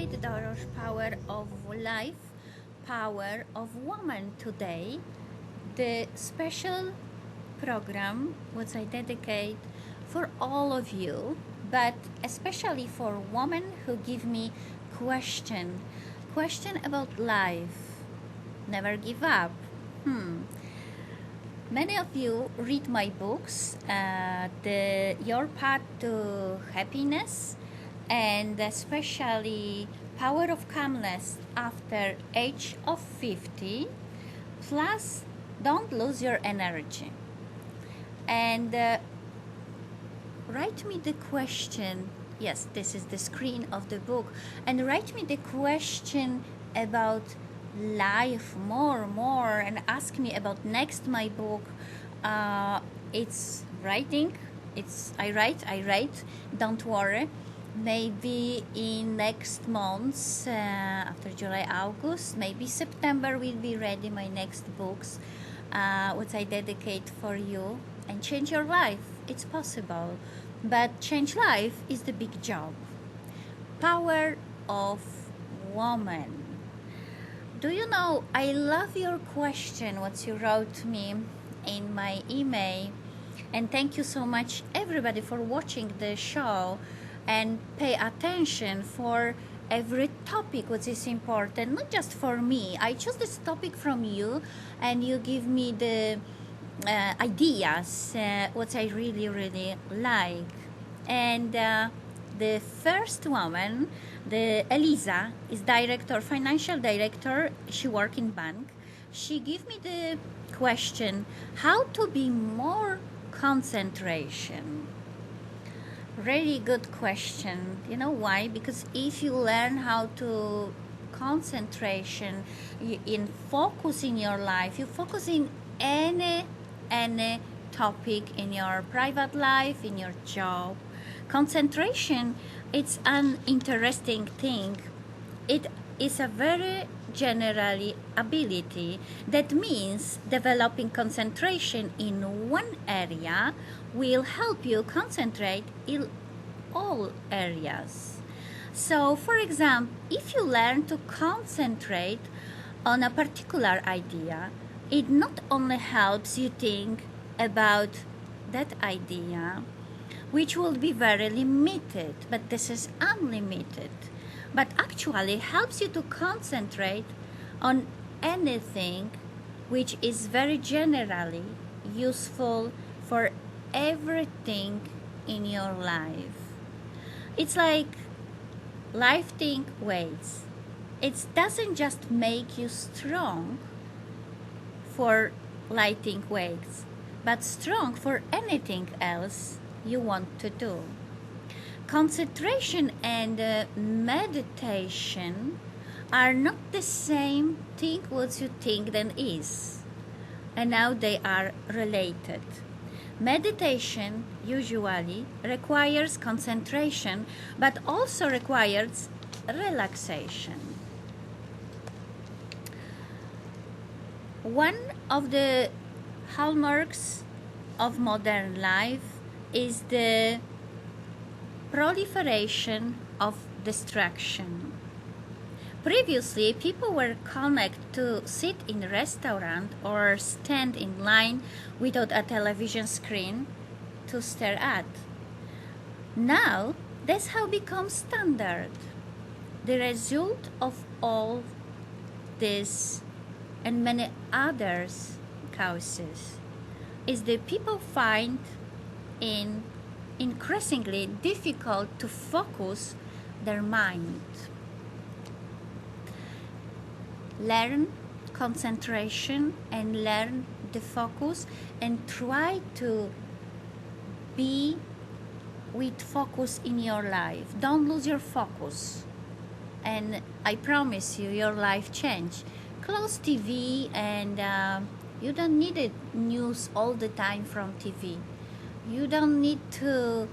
Cultivate, Dorosz, power of life, power of woman today. The special program which I dedicate for all of you, but especially for women who give me question about life. Never give up. Many of you read my books, Your Path to Happiness, and especially Power of Calmness after age of 50, plus Don't Lose Your Energy. And write me the question, yes, this is the screen of the book, and write me the question about life more and ask me about next my book. It's writing, I write, don't worry. Maybe in next months, after July, August, maybe September will be ready my next books, which I dedicate for you. And change your life, it's possible, but change life is the big job. Power of woman. Do you know, I love your question, what you wrote me in my email. And thank you so much, everybody, for watching the show and pay attention for every topic which is important, not just for me. I choose this topic from you, and you give me the ideas, what I really like. And the first woman, the Eliza, is financial director. She work in bank. She give me the question, how to be more concentration. Really good question. You know why? Because if you learn how to concentration in focus in your life, you focus in any topic in your private life, in your job. Concentration, it's an interesting thing. It is a very generally ability that means developing concentration in one area will help you concentrate in all areas. So, for example, if you learn to concentrate on a particular idea, it not only helps you think about that idea, which will be very limited, but this is unlimited, but actually helps you to concentrate on anything which is very generally useful for everything in your life. It's like lifting weights. It doesn't just make you strong for lifting weights, but strong for anything else you want to do. Concentration and meditation are not the same thing what you think than is, and now they are related. Meditation usually requires concentration, but also requires relaxation. One of the hallmarks of modern life is the proliferation of distraction. Previously, people were connected to sit in a restaurant or stand in line without a television screen to stare at. Now, that's how becomes standard. The result of all this and many others causes is that people find it increasingly difficult to focus their mind. Learn concentration and learn the focus and try to be with focus in your life. Don't lose your focus, and I promise you your life change. Close TV, and you don't need it news all the time from TV. You don't need to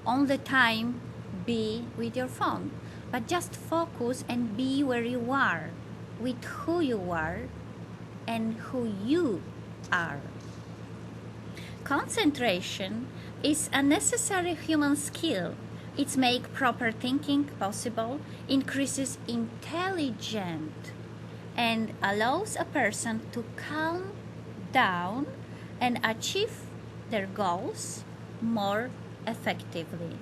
all the time be with your phone, but just focus and be where you are, with who you are and who you are. Concentration is a necessary human skill. It makes proper thinking possible, increases intelligence, and allows a person to calm down and achieve their goals more effectively.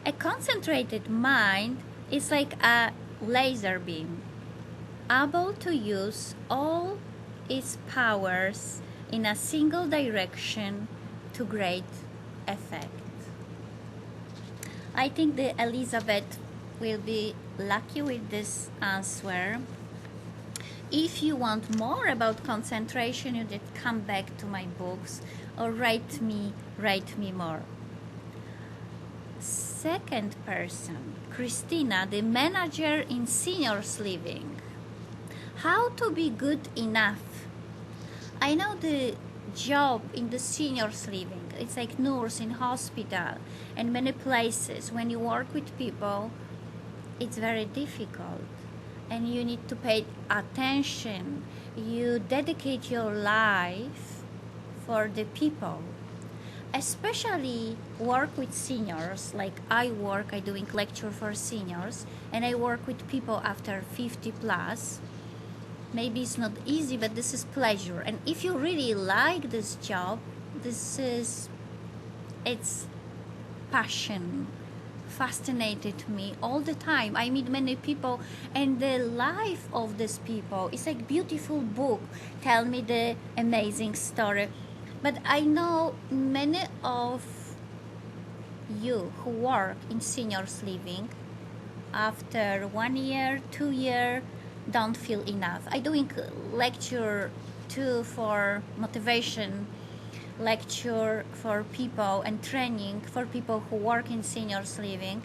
A concentrated mind is like a laser beam, able to use all its powers in a single direction to great effect. I think that Elizabeth will be lucky with this answer. If you want more about concentration, you did come back to my books or write me more. Second person, Christina, the manager in seniors living. How to be good enough? I know the job in the seniors living. It's like nurse in hospital and many places. When you work with people, it's very difficult and you need to pay attention. You dedicate your life for the people. Especially work with seniors, like I doing lecture for seniors, and I work with people after 50 plus. Maybe it's not easy, but this is pleasure. And if you really like this job, it's passion, fascinated me all the time. I meet many people, and the life of these people is like beautiful book. Tell me the amazing story. But I know many of you who work in seniors living after 1 year, 2 year, don't feel enough. I doing lecture too for motivation, lecture for people and training for people who work in seniors living,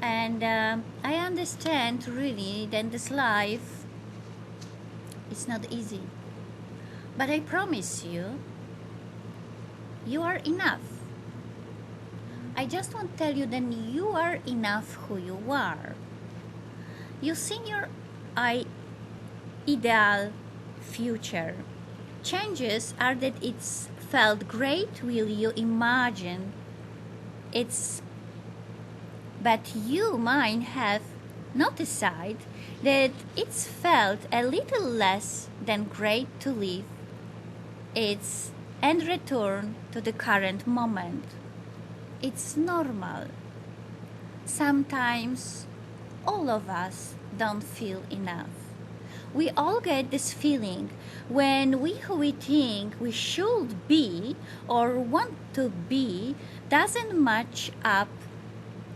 and I understand really that this life is not easy. But I promise you, you are enough. I just want to tell you that you are enough who you are. You see your ideal future. Changes are that it's felt great will you imagine it's, but you might have noticed that it's felt a little less than great to live it's and return to the current moment. It's normal. Sometimes all of us don't feel enough. We all get this feeling when who we think we should be or want to be doesn't match up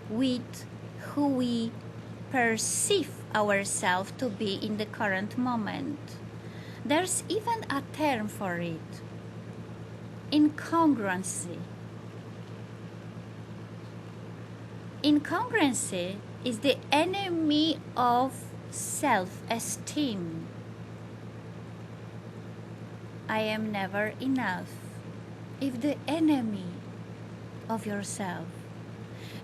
with who we perceive ourselves to be in the current moment. There's even a term for it: incongruency. Incongruency is the enemy of self-esteem. I am never enough. If the enemy of yourself,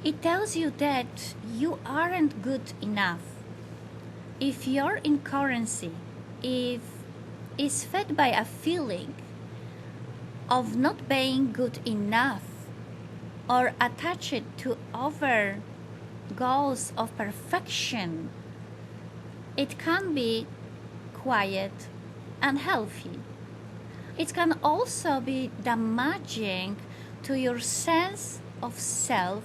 it tells you that you aren't good enough. If your incongruency is fed by a feeling of not being good enough or attached to other goals of perfection, it can be quiet and healthy. It can also be damaging to your sense of self.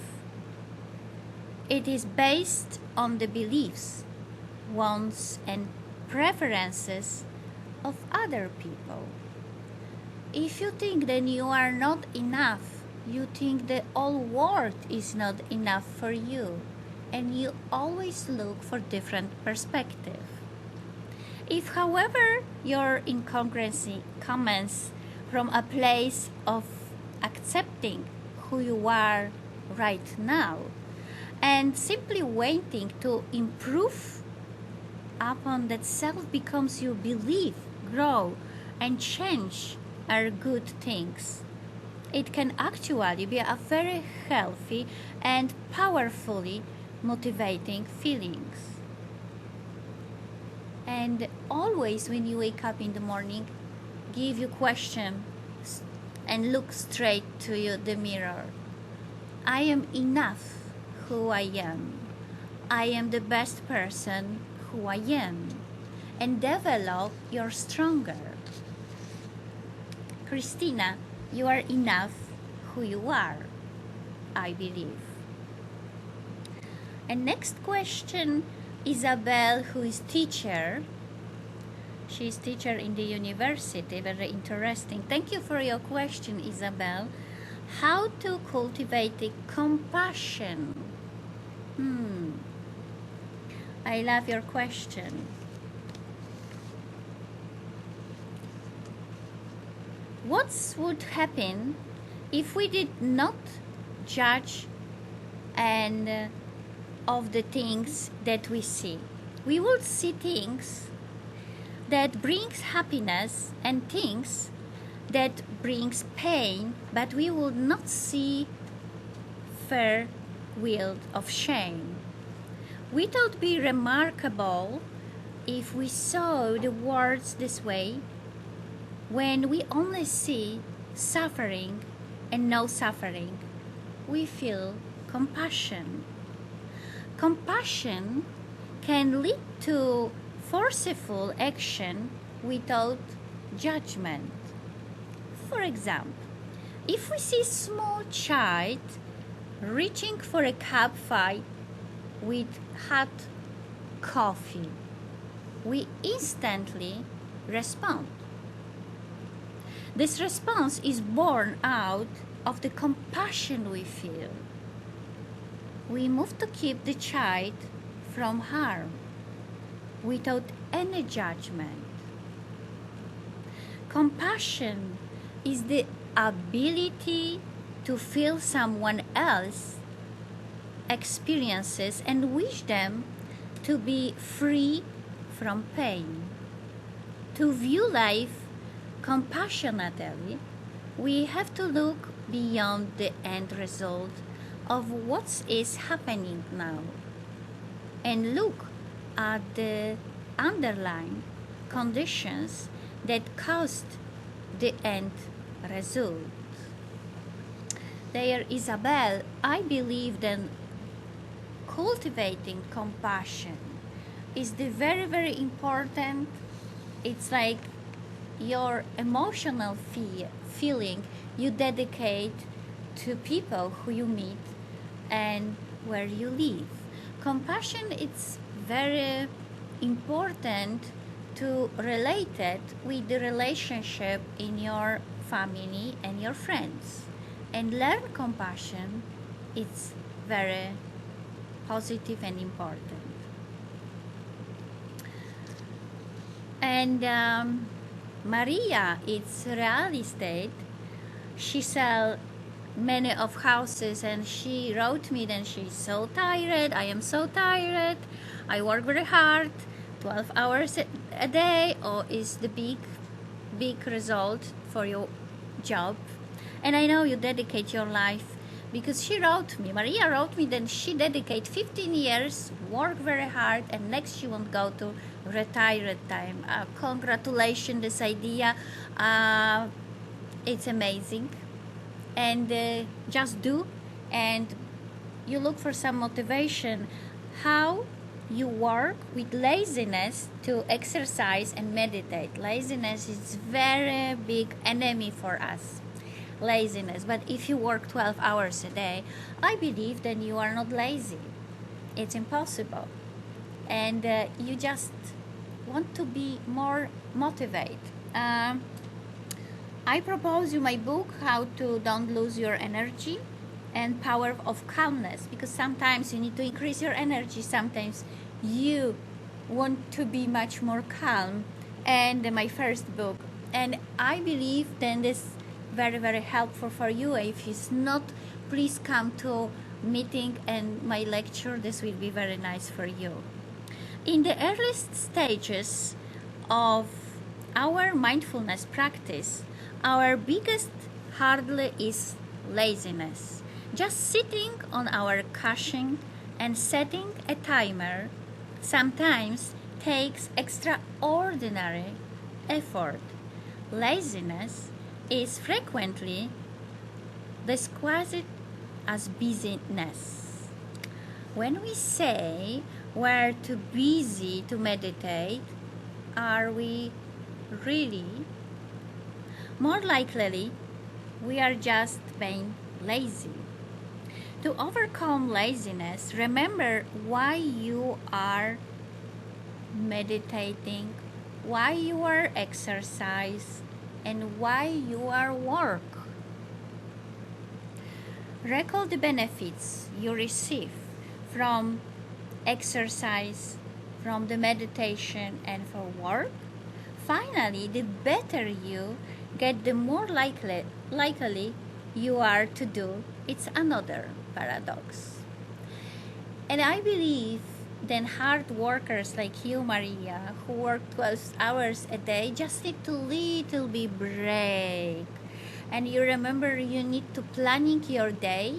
It is based on the beliefs, wants, and preferences of other people. If you think that you are not enough, you think the whole world is not enough for you, and you always look for different perspective. If, however, your incongruency comes from a place of accepting who you are right now and simply waiting to improve upon that, self becomes your belief, grow, and change are good things. It can actually be a very healthy and powerfully motivating feelings. And always when you wake up in the morning, give your question and look straight to the mirror. I am enough who I am. I am the best person who I am. And develop your stronger. Christina, you are enough who you are, I believe. And next question, Isabel, who is teacher. She is teacher in the university, very interesting. Thank you for your question, Isabel. How to cultivate the compassion? I love your question. What would happen if we did not judge and of the things that we see? We would see things that brings happiness and things that brings pain, but we would not see fair world of shame. Would it be remarkable if we saw the words this way, when we only see suffering and no suffering, we feel compassion. Compassion can lead to forceful action without judgment. For example, if we see small child reaching for a cup fight with hot coffee, we instantly respond. This response is born out of the compassion we feel. We move to keep the child from harm without any judgment. Compassion is the ability to feel someone else's experiences and wish them to be free from pain. To view life compassionately, we have to look beyond the end result of what is happening now and look at the underlying conditions that caused the end result. There, Isabel, I believe that cultivating compassion is the very, very important. It's like your emotional feeling you dedicate to people who you meet and where you live. Compassion is very important to relate it with the relationship in your family and your friends. And learn compassion, it's very positive and important. And Maria, it's real estate. She sell many of houses, and she wrote me that she's so tired. I am so tired. I work very hard, 12 hours a day, or is the big result for your job. And I know you dedicate your life, because Maria wrote me that she dedicate 15 years, work very hard, and next she won't go to retired time. Congratulations, this idea. It's amazing. And just do, and you look for some motivation. How you work with laziness to exercise and meditate. Laziness is very big enemy for us. Laziness. But if you work 12 hours a day, I believe then you are not lazy. It's impossible. And you just want to be more motivated. I propose you my book, How to Don't Lose Your Energy and Power of Calmness, because sometimes you need to increase your energy, sometimes you want to be much more calm. And my first book. And I believe then this very, very helpful for you. If it's not, please come to meeting and my lecture. This will be very nice for you. In the earliest stages of our mindfulness practice, our biggest hurdle is laziness. Just sitting on our cushion and setting a timer sometimes takes extraordinary effort. Laziness is frequently disguised as busyness. When we say we're too busy to meditate, are we really? More likely, we are just being lazy. To overcome laziness, remember why you are meditating, why you are exercise, and why you are work. Recall the benefits you receive from exercise, from the meditation, and for work. Finally, the better you get, the more likely you are to do. It's another paradox. And I believe then hard workers like you, Maria, who work 12 hours a day, just need to little bit break. And you remember you need to planning your day,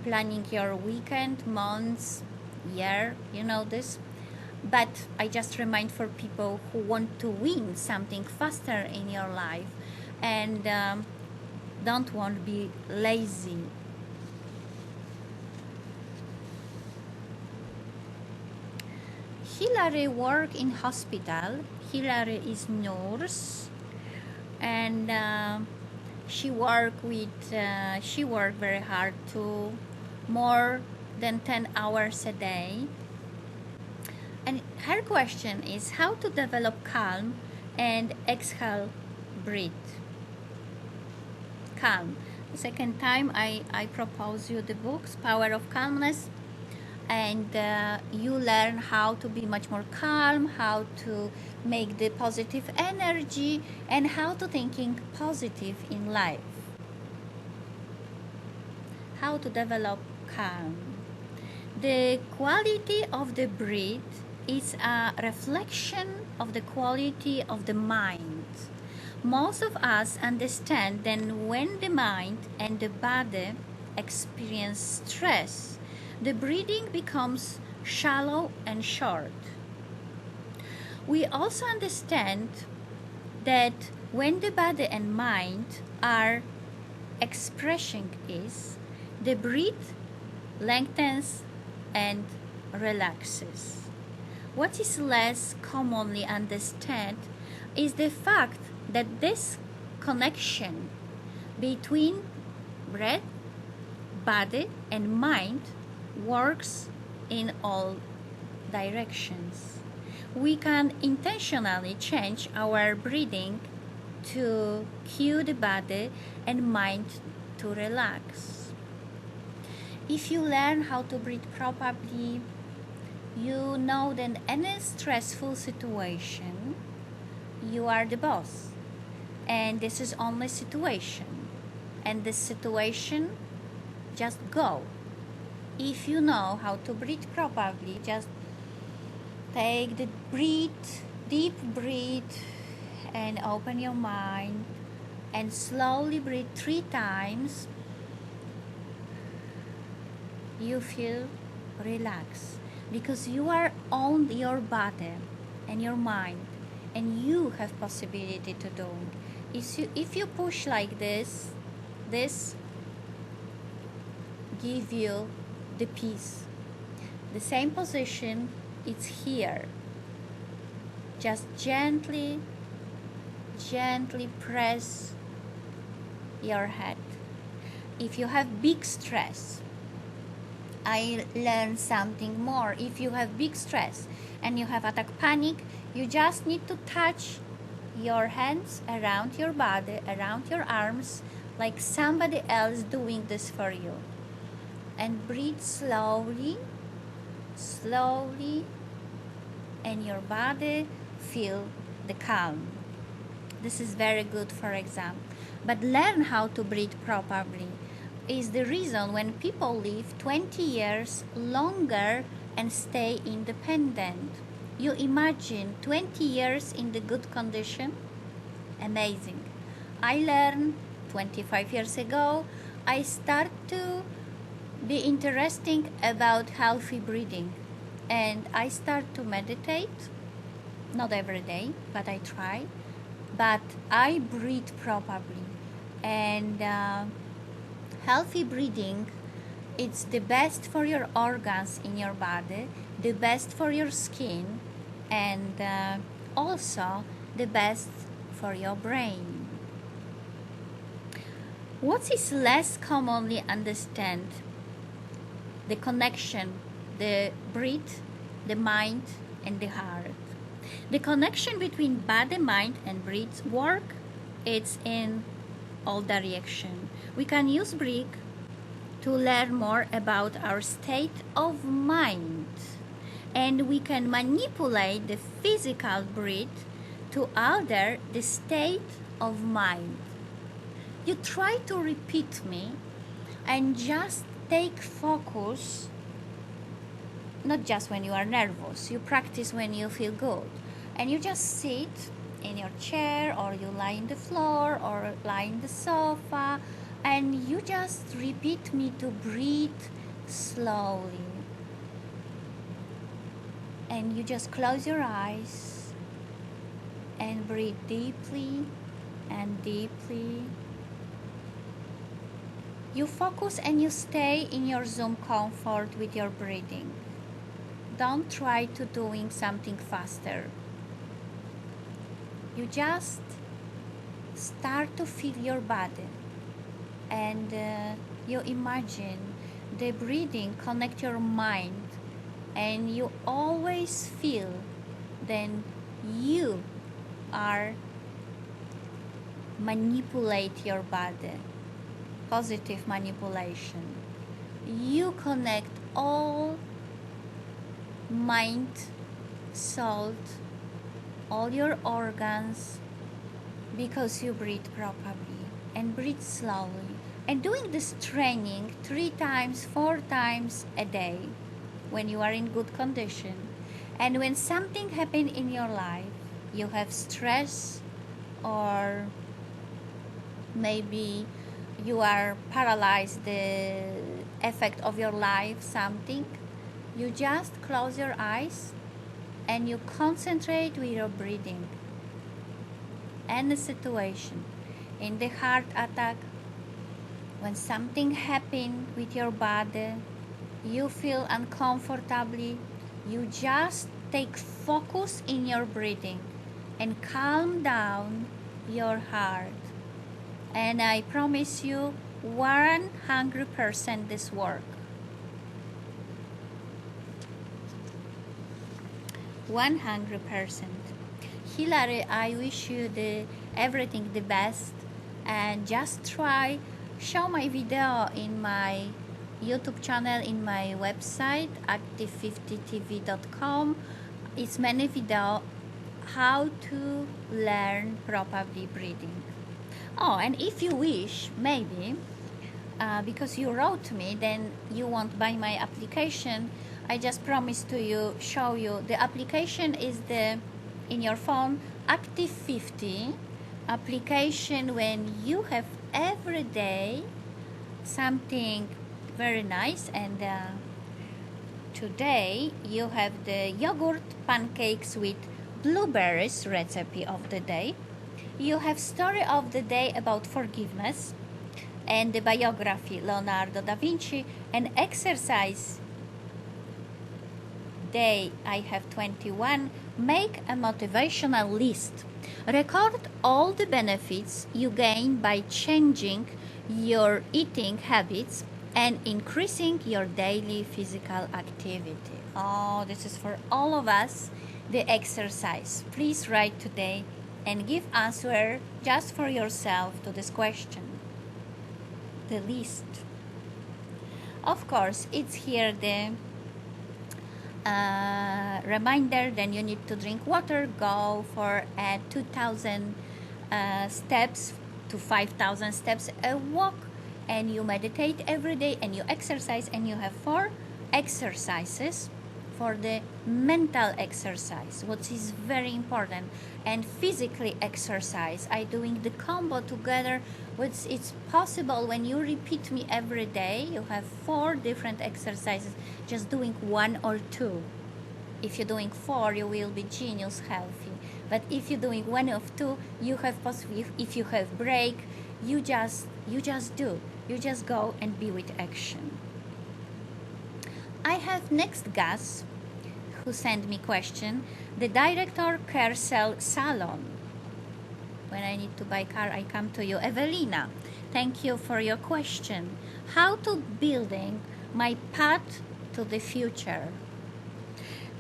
planning your weekend, months, year, you know this. But I just remind for people who want to win something faster in your life and don't want to be lazy. Hillary work in hospital. Hillary is nurse, and she work very hard to more than 10 hours a day. And her question is how to develop calm and exhale, breathe. Calm. The second time I propose you the books, Power of Calmness, and you learn how to be much more calm, how to make the positive energy, and how to thinking positive in life. How to develop calm. The quality of the breath is a reflection of the quality of the mind. Most of us understand that when the mind and the body experience stress, the breathing becomes shallow and short. We also understand that when the body and mind are expressing is, the breath lengthens and relaxes. What is less commonly understood is the fact that this connection between breath, body, and mind works in all directions. We can intentionally change our breathing to cue the body and mind to relax. If you learn how to breathe properly, you know that in any stressful situation, you are the boss. And this is only situation. And this situation, just go. If you know how to breathe properly, just take the deep breath, and open your mind and slowly breathe 3 times. You feel relaxed because you are on your body and your mind, and you have possibility to do it. If you push like this give you the peace. The same position, it's here. Just gently press your head. If you have big stress, I learned something more. If you have big stress and you have attack panic, you just need to touch your hands around your body, around your arms, like somebody else doing this for you. And breathe slowly, and your body feel the calm. This is very good for exam. But learn how to breathe properly is the reason when people live 20 years longer and stay independent. You imagine 20 years in the good condition? Amazing. I learned 25 years ago, I start to be interesting about healthy breathing, and I start to meditate, not every day, but I try. But I breathe properly, and healthy breathing It's the best for your organs in your body, the best for your skin, and also the best for your brain. What is less commonly understood? The connection, the breath, the mind, and the heart. The connection between body, mind, and breath work. It's in all direction. We can use breath to learn more about our state of mind, and we can manipulate the physical breath to alter the state of mind. You try to repeat me and just take focus, not just when you are nervous. You practice when you feel good, and you just sit in your chair, or you lie in the floor, or lie in the sofa, and you just repeat me to breathe slowly. And you just close your eyes and breathe deeply and deeply. You focus and you stay in your zone comfort with your breathing. Don't try to doing something faster. You just start to feel your body, and you imagine the breathing connect your mind, and you always feel then you are manipulate your body, positive manipulation. You connect all mind, soul, all your organs, because you breathe properly and breathe slowly. And doing this training 3 times, 4 times a day when you are in good condition. And when something happen in your life, you have stress, or maybe you are paralyzed, the effect of your life, something, you just close your eyes and you concentrate with your breathing. Any situation, in the heart attack, when something happen with your body, you feel uncomfortably, you just take focus in your breathing and calm down your heart. And I promise you 100% this work. 100%. Hilary, I wish you everything the best, and just try, show my video in my YouTube channel, in my website active50tv.com. It's many video how to learn properly breathing. Oh, and if you wish, maybe because you wrote to me, then you want buy my application. I just promised to you, show you the application is the in your phone Active 50 application. When you have every day something very nice, and today you have the yogurt pancakes with blueberries recipe of the day. You have story of the day about forgiveness, and the biography Leonardo da Vinci, and exercise day I have 21. Make a motivational list. Record all the benefits you gain by changing your eating habits and increasing your daily physical activity. Oh, this is for all of us, the exercise. Please write today and give answer just for yourself to this question. The list. Of course, it's here the reminder. Then you need to drink water, go for 2,000 steps to 5,000 steps a walk, and you meditate every day, and you exercise, and you have 4 exercises for the mental exercise, which is very important, and physically exercise. I doing the combo together, which it's possible when you repeat me every day. You have 4 different exercises, just doing 1 or 2. If you're doing 4, you will be genius healthy. But if you're doing 1 of 2, you have possibly, if you have break, you just do. You just go and be with action. I have next guest who sent me question. The director Kersel Salon. When I need to buy car, I come to you. Evelina, thank you for your question. How to building my path to the future.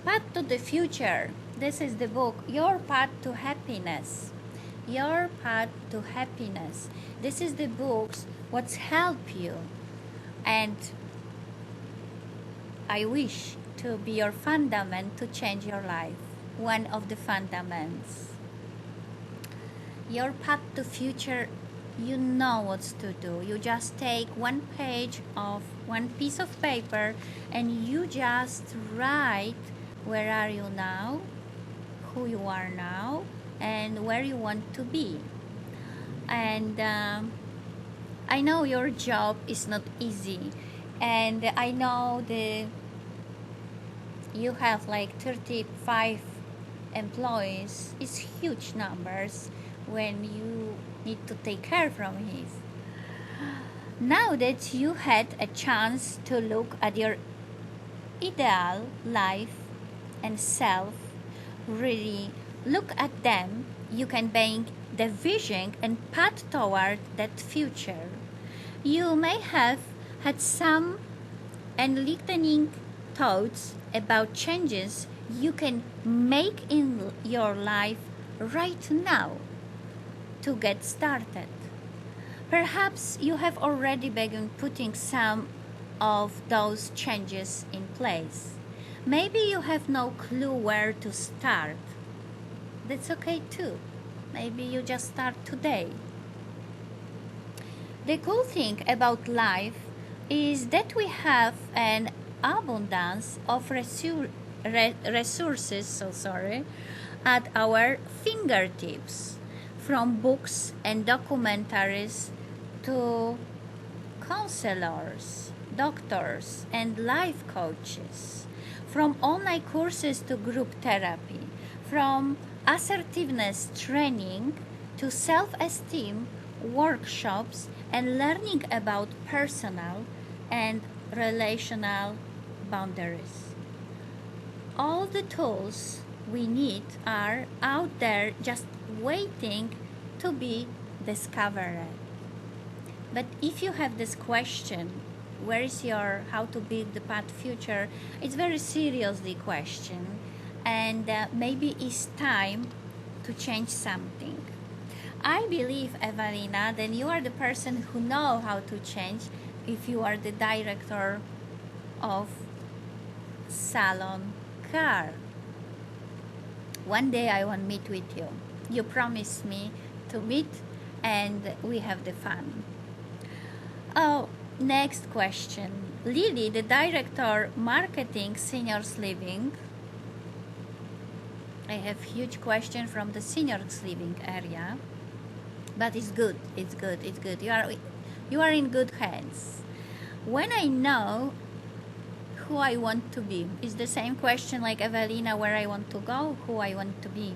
Path to the future. This is the book, Your Path to Happiness. Your Path to Happiness. This is the books what's help you. And I wish to be your fundament to change your life. One of the fundaments. Your path to future, you know what to do. You just take one page of one piece of paper and you just write where are you now, who you are now, and where you want to be. And I know your job is not easy, and I know you have like 35 employees. It's huge numbers when you need to take care from his. Now that you had a chance to look at your ideal life and self, really look at them, you can bank the vision and path toward that future. You may have had some enlightening thoughts about changes you can make in your life right now to get started. Perhaps you have already begun putting some of those changes in place. Maybe you have no clue where to start. That's okay too. Maybe you just start today. The cool thing about life is that we have an abundance of resources at our fingertips, from books and documentaries to counselors, doctors, and life coaches, from online courses to group therapy, from assertiveness training to self-esteem workshops and learning about personal and relational boundaries. All the tools we need are out there just waiting to be discovered. But if you have this question, where is your how to build the path future, it's very seriously question, and maybe it's time to change something. I believe, Evelina, then you are the person who know how to change if you are the director of salon car. One day I want to meet with you. You promised me to meet and we have the fun. Oh, next question. Lily, the director marketing seniors living. I have huge question from the seniors living area. But it's good. It's good. It's good. You are in good hands. When I know who I want to be, is the same question like Evelina, where I want to go, who I want to be.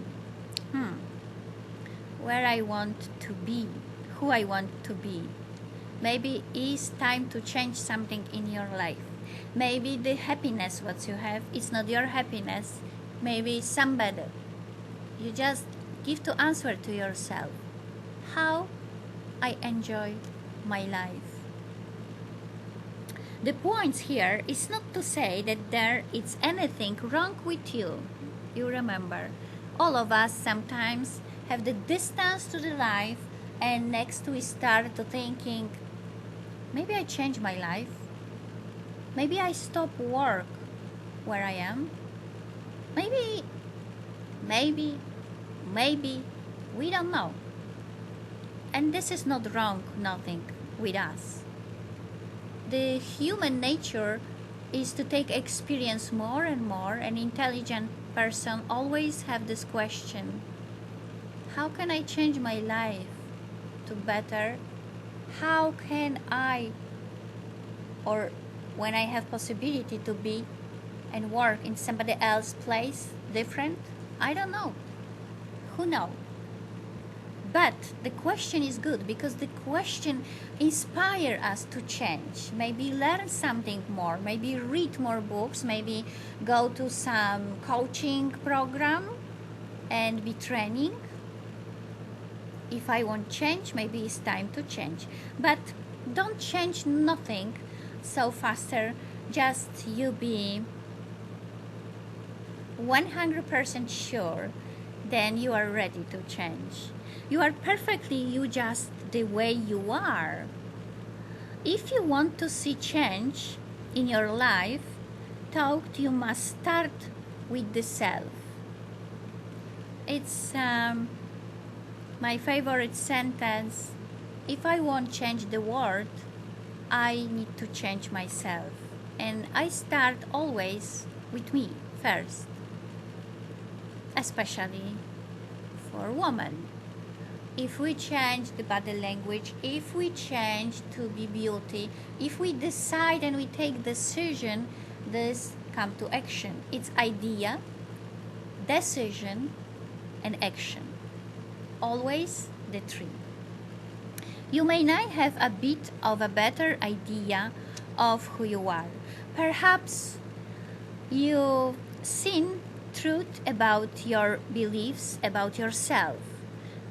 Where I want to be, who I want to be. Maybe it's time to change something in your life. Maybe the happiness what you have is not your happiness. Maybe somebody. You just give to answer to yourself. How I enjoy my life. The point here is not to say that there is anything wrong with you. You remember, all of us sometimes have the distance to the life, and next we start to thinking, maybe I change my life. Maybe I stop work where I am. Maybe, we don't know. And this is not wrong, nothing with us. The human nature is to take experience more and more. An intelligent person always have this question: how can I change my life to better? How can I, or when I have possibility to be and work in somebody else's place different? I don't know. Who knows? But the question is good because the question inspires us to change. Maybe learn something more, maybe read more books, maybe go to some coaching program and be training. If I want change, maybe it's time to change. But don't change nothing so faster, just you be 100% sure, then you are ready to change. You are perfectly you just the way you are. If you want to see change in your life, thought you must start with the self. It's my favorite sentence. If I want to change the world, I need to change myself. And I start always with me first, especially for women. If we change the body language, if we change to be beauty, if we decide and we take decision, this come to action. It's idea, decision, and action. Always the three. You may not have a bit of a better idea of who you are. Perhaps you've seen truth about your beliefs about yourself.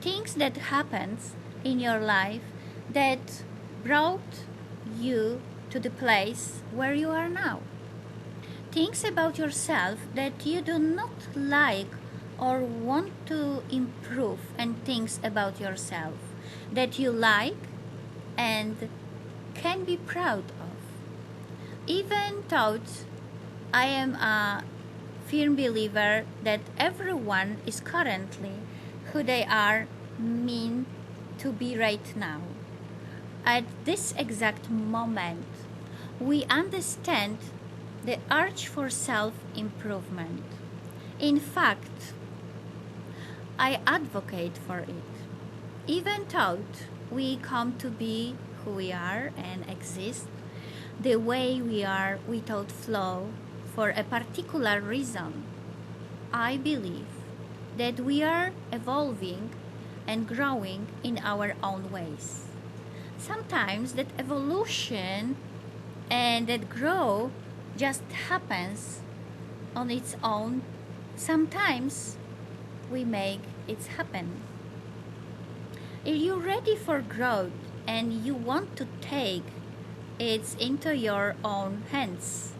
Things that happens in your life that brought you to the place where you are now. Things about yourself that you do not like or want to improve, and things about yourself that you like and can be proud of. Even though I am a firm believer that everyone is currently who they are meant to be right now. At this exact moment, we understand the urge for self-improvement. In fact, I advocate for it. Even though we come to be who we are and exist the way we are without flaw for a particular reason, I believe that we are evolving and growing in our own ways. Sometimes that evolution and that growth just happens on its own. Sometimes we make it happen. If you're ready for growth and you want to take it into your own hands,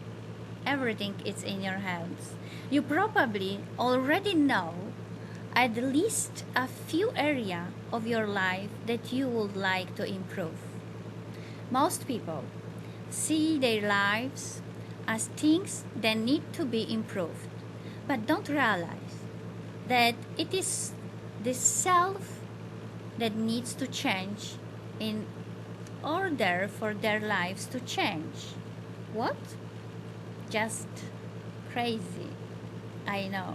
everything is in your hands. You probably already know at least a few areas of your life that you would like to improve. Most people see their lives as things that need to be improved, but don't realize that it is the self that needs to change in order for their lives to change. What? Just crazy, I know.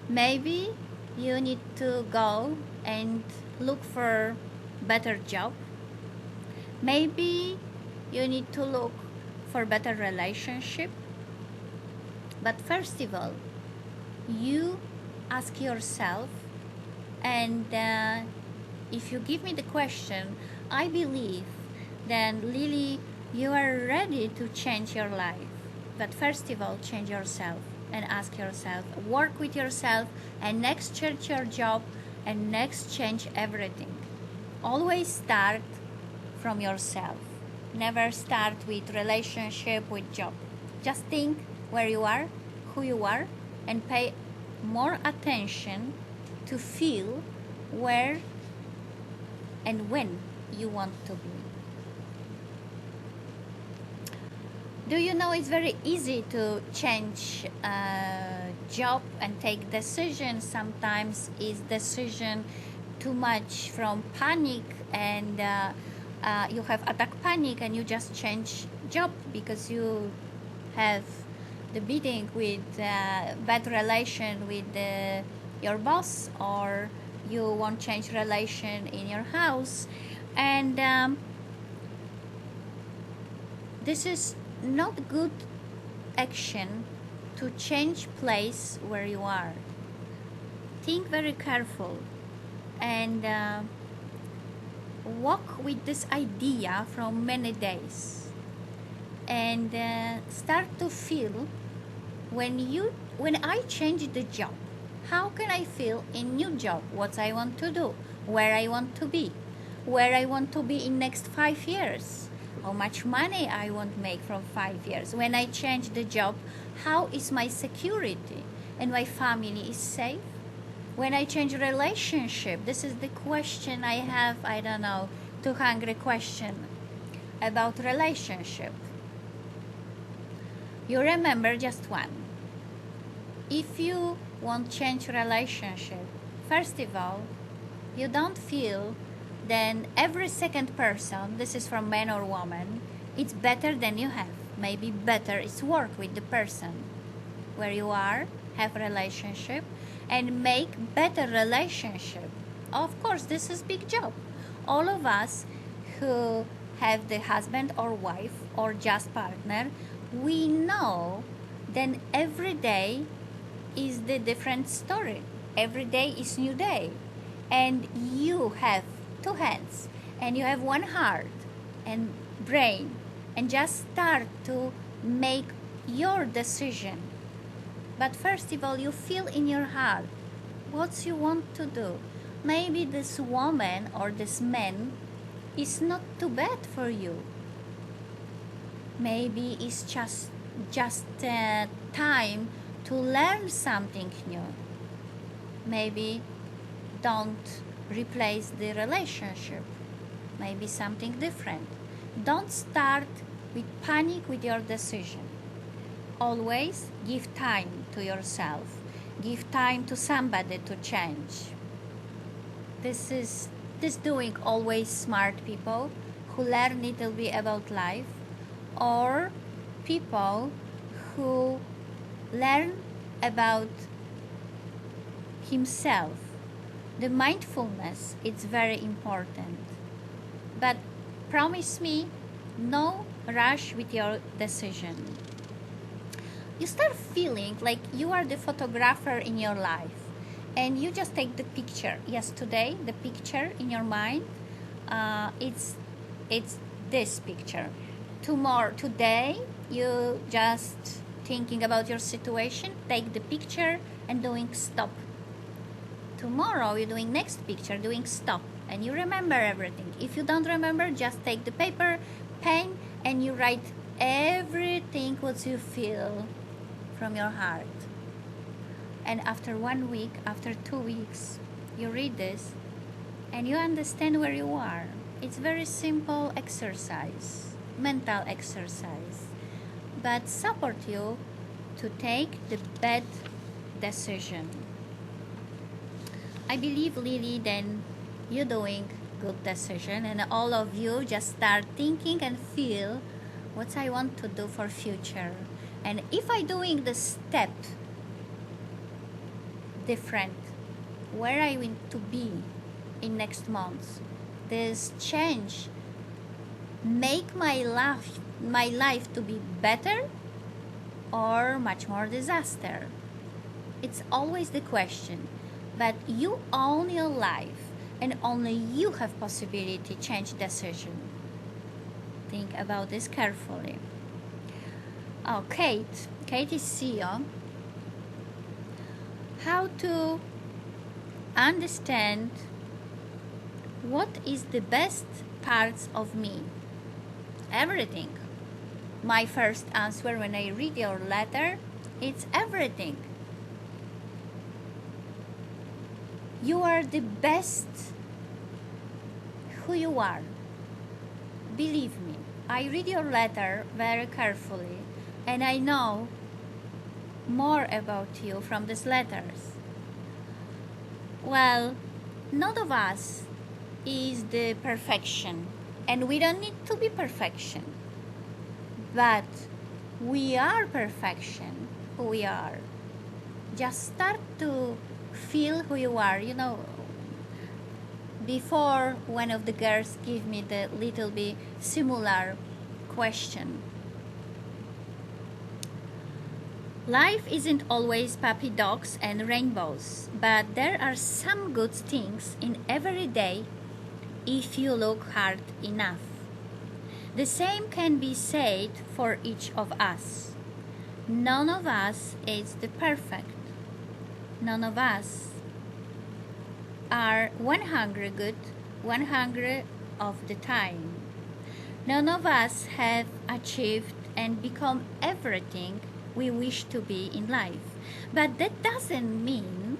Maybe you need to go and look for better job. Maybe you need to look for better relationship. But first of all, you ask yourself, and if you give me the question, I believe then Lily, you are ready to change your life. But first of all, change yourself and ask yourself, work with yourself, and next change your job, and next change everything. Always start from yourself. Never start with relationship, with job. Just think where you are, who you are, and pay more attention to feel where and when you want to be. Do you know it's very easy to change job and take decisions? Sometimes is decision too much from panic, and you have attack panic and you just change job because you have the meeting with bad relation with your boss, or you want change relation in your house, and this is not good action to change place where you are. Think very careful and walk with this idea from many days, and start to feel when I change the job, how can I feel in new job, what I want to do, where I want to be, where I want to be in next 5 years, how much money I want to make from 5 years. When I change the job, how is my security and my family is safe? When I change relationship, this is the question I have, I don't know, 200 question about relationship. You remember just one. If you want change relationship, first of all, you don't feel then every second person, this is from man or woman, it's better than you have. Maybe better is work with the person where you are, have relationship, and make better relationship. Of course, this is big job. All of us who have the husband or wife or just partner, we know then every day is the different story. Every day is new day. And you have two hands and you have one heart and brain, and just start to make your decision. But first of all, you feel in your heart what you want to do. Maybe this woman or this man is not too bad for you. Maybe it's just time to learn something new. Maybe don't replace the relationship. Maybe something different. Don't start with panic with your decision. Always give time to yourself. Give time to somebody to change. This doing always smart people who learn little bit about life, or people who learn about himself. The mindfulness is very important. But promise me, no rush with your decision. You start feeling like you are the photographer in your life, and you just take the picture. Yes, today the picture in your mind, it's this picture. Today you just thinking about your situation, take the picture and doing stop. Tomorrow you're doing next picture, doing stop, and you remember everything. If you don't remember, just take the paper, pen, and you write everything what you feel from your heart. And after 1 week, after 2 weeks, you read this and you understand where you are. It's very simple exercise, mental exercise, but support you to take the bad decision. I believe, Lily, then you're doing good decision, and all of you just start thinking and feel what I want to do for future. And if I doing the step different, where I want to be in next month, this change make my life to be better or much more disaster. It's always the question. But you own your life, and only you have possibility change decision. Think about this carefully. Oh, Kate is CEO. How to understand what is the best parts of me? Everything. My first answer when I read your letter, it's everything. You are the best who you are. Believe me, I read your letter very carefully, and I know more about you from these letters. Well, none of us is the perfection, and we don't need to be perfection. But we are perfection who we are. Just start to feel who you are. You know, before one of the girls gave me the little bit similar question. Life isn't always puppy dogs and rainbows, but there are some good things in every day if you look hard enough. The same can be said for each of us. None of us is the perfect. None of us are 100 good 100 of the time. None of us have achieved and become everything we wish to be in life. But that doesn't mean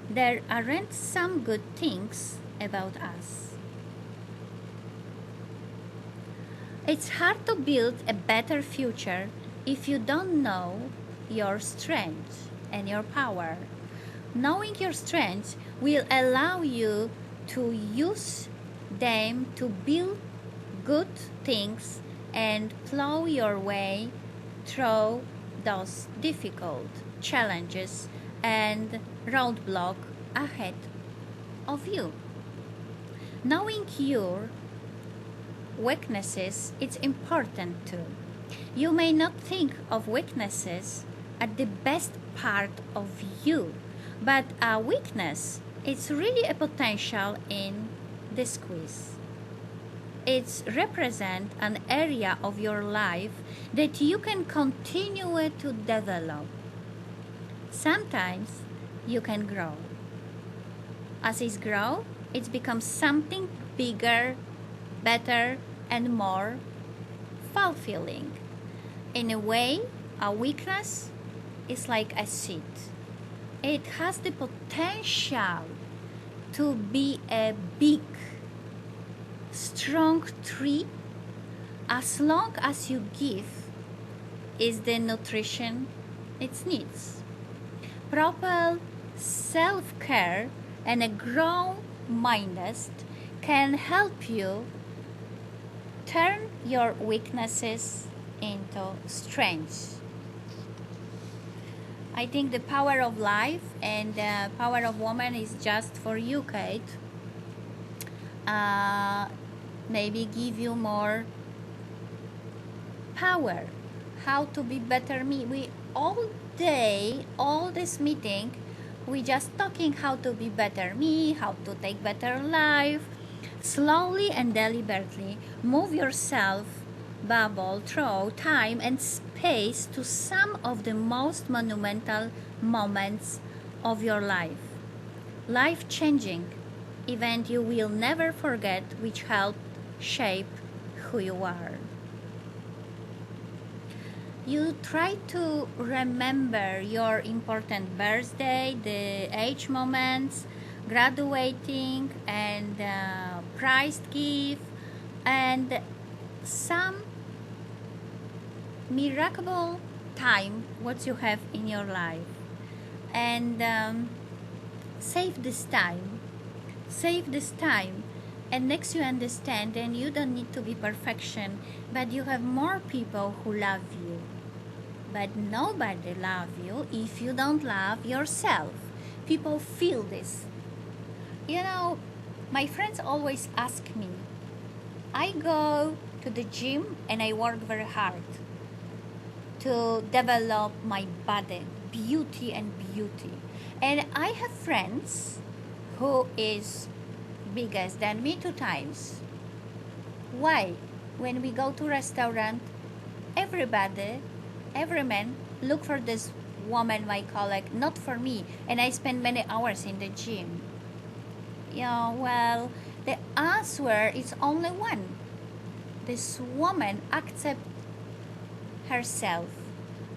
there aren't some good things about us. It's hard to build a better future if you don't know your strength and your power. Knowing your strengths will allow you to use them to build good things and plow your way through those difficult challenges and roadblock ahead of you. Knowing your weaknesses is important too. You may not think of weaknesses as the best part of you, but a weakness is really a potential in the squeeze. It represents an area of your life that you can continue to develop. Sometimes you can grow. As it grows, it becomes something bigger, better, and more fulfilling. In a way, a weakness is like a seed. It has the potential to be a big, strong tree as long as you give is the nutrition it needs. Proper self-care and a growth mindset can help you turn your weaknesses into strengths. I think the power of life and the power of woman is just for you, Kate. Maybe give you more power. How to be better me. We all day, all this meeting, we just talking how to be better me, how to take better life. Slowly and deliberately move yourself bubble through time and space to some of the most monumental moments of your life. Life-changing event you will never forget, which helped shape who you are. You try to remember your important birthday, the age moments, graduating, and prize gift, and some miracle time what you have in your life, and save this time. Save this time, and next you understand, then you don't need to be perfection, but you have more people who love you. But nobody love you if you don't love yourself. People feel this. You know, my friends always ask me, I go to the gym and I work very hard to develop my body, beauty and beauty. And I have friends who is bigger than me 2 times. Why? When we go to restaurant, everybody, every man look for this woman, my colleague, not for me. And I spend many hours in the gym. Well, the answer is only one. This woman accept herself,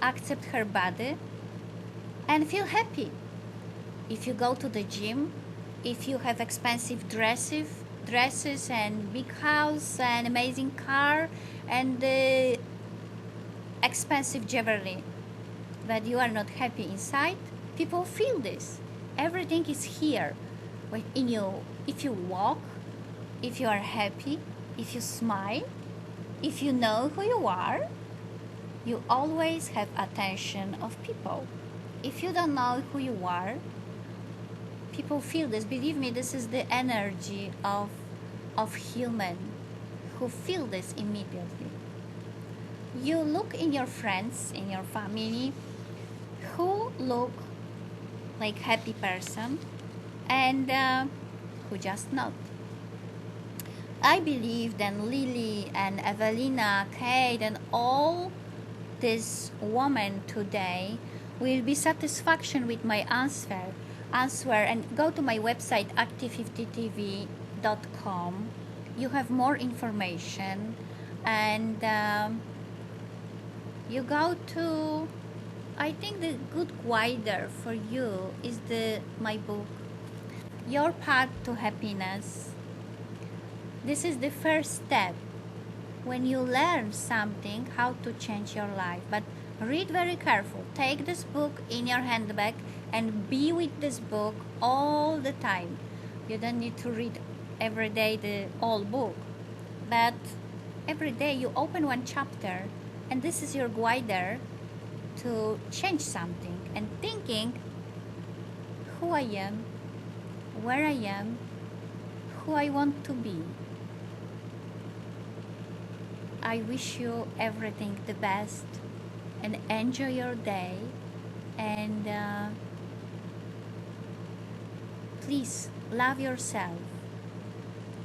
accept her body, and feel happy. If you go to the gym, if you have expensive dresses and big house and amazing car and expensive jewelry, but you are not happy inside, people feel this. Everything is here. In you, if you walk, if you are happy, if you smile, if you know who you are, you always have attention of people. If you don't know who you are, people feel this. Believe me, this is the energy of human who feel this immediately. You look in your friends, in your family, who look like happy person and who just not. I believe that Lily and Evelina, Kate, and all this woman today will be satisfaction with my answer and go to my website active50tv.com. You have more information, and you go to, I think the good guide for you is my book, Your Path to Happiness. This is the first step when you learn something, how to change your life. But read very careful. Take this book in your handbag and be with this book all the time. You don't need to read every day the whole book, but every day you open one chapter, and this is your guide to change something and thinking who I am, where I am, who I want to be. I wish you everything the best and enjoy your day, and please love yourself,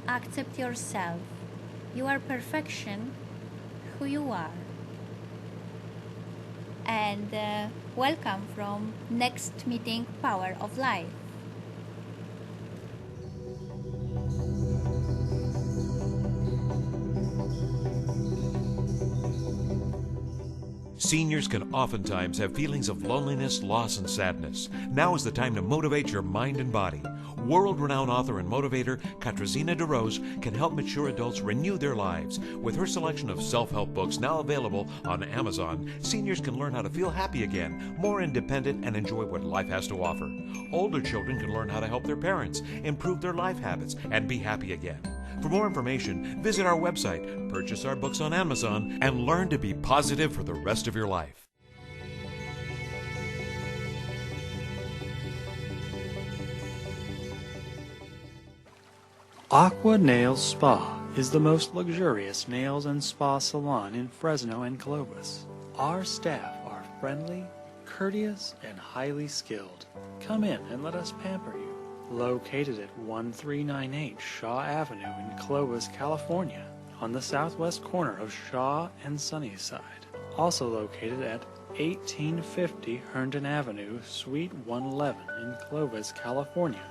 accept yourself. You are perfection who you are, and welcome from next meeting, Power of Life. Seniors can oftentimes have feelings of loneliness, loss, and sadness. Now is the time to motivate your mind and body. World-renowned author and motivator Katarzyna Dorosz can help mature adults renew their lives. With her selection of self-help books now available on Amazon, seniors can learn how to feel happy again, more independent, and enjoy what life has to offer. Older children can learn how to help their parents, improve their life habits, and be happy again. For more information, visit our website, purchase our books on Amazon, and learn to be positive for the rest of your life. Aqua Nails Spa is the most luxurious nails and spa salon in Fresno and Clovis. Our staff are friendly, courteous, and highly skilled. Come in and let us pamper you. Located at 1398 Shaw Avenue in Clovis, California, on the southwest corner of Shaw and Sunnyside. Also located at 1850 Herndon Avenue, Suite 111 in Clovis, California.